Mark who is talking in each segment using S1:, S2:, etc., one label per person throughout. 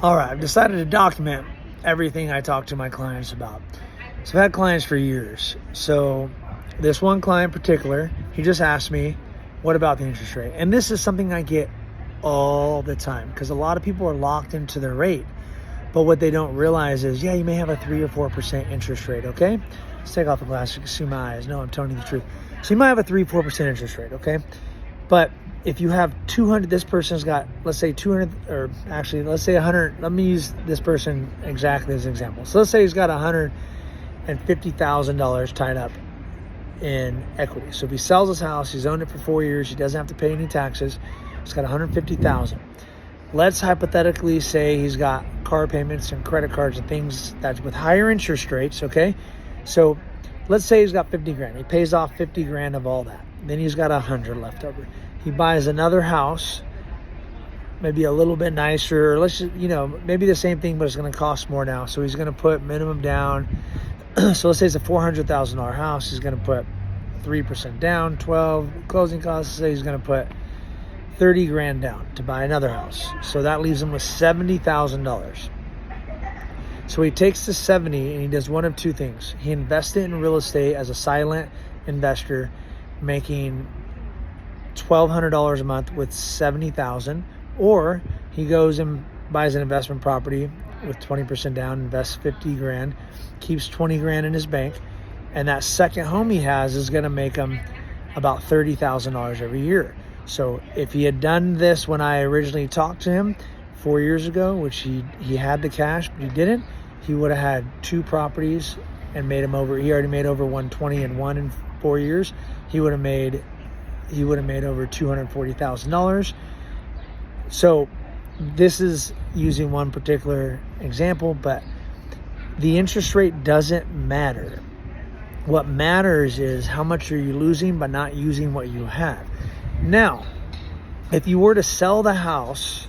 S1: All right, I've decided to document everything I talk to my clients about. So I've had clients for years. So this one client in particular, he just asked me, what about the interest rate? And this is something I get all the time because a lot of people are locked into their rate. But what they don't realize is, yeah, you may have a 3 or 4% interest rate, okay? Let's take off the glasses, you can see my eyes. No, I'm telling you the truth. So you might have a 3-4% interest rate, okay? But if you have 200, this person's got, let's say 200, or actually, let's say 100. Let me use this person exactly as an example. So let's say he's got $150,000 tied up in equity. So if he sells his house, he's owned it for 4 years, he doesn't have to pay any taxes. He's got $150,000. Let's hypothetically say he's got car payments and credit cards and things that's with higher interest rates, okay? So let's say he's got 50 grand. He pays off 50 grand of all that. Then he's got 100 left over. He buys another house, maybe a little bit nicer. Let's just, maybe the same thing, but it's going to cost more now. So he's going to put minimum down. So let's say it's a $400,000 house. He's going to put 3% down, 12 closing costs. Say he's going to put 30 grand down to buy another house. So that leaves him with $70,000. So he takes the 70 and he does one of two things. He invests it in real estate as a silent investor, making $1,200 a month with $70,000, or he goes and buys an investment property with 20% down, invests 50 grand, keeps 20 grand in his bank, and that second home he has is going to make him about $30,000 every year. So if he had done this when I originally talked to him 4 years ago, which he had the cash, but he didn't, he would have had 2 properties and made him over. He already made over 120 in 4 years. He would have made over $240,000. So this is using one particular example, but the interest rate doesn't matter. What matters is how much are you losing by not using what you have. Now, if you were to sell the house,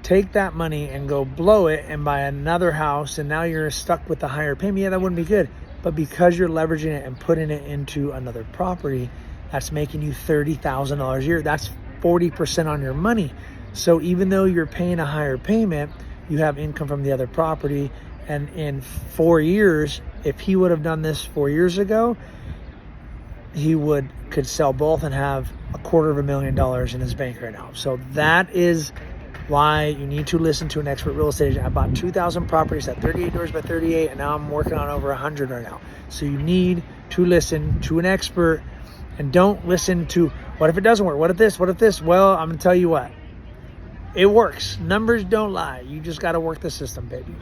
S1: take that money and go blow it and buy another house, and now you're stuck with the higher payment, yeah, that wouldn't be good. But because you're leveraging it and putting it into another property, that's making you $30,000 a year. That's 40% on your money. So even though you're paying a higher payment, you have income from the other property. And in 4 years, if he would have done this 4 years ago, he could sell both and have $250,000 in his bank right now. So that is why you need to listen to an expert real estate agent. I bought 2,000 properties at 38 doors by 38, and now I'm working on over 100 right now. So you need to listen to an expert, and don't listen to, what if it doesn't work? What if this? What if this? Well, I'm going to tell you what. It works. Numbers don't lie. You just got to work the system, baby.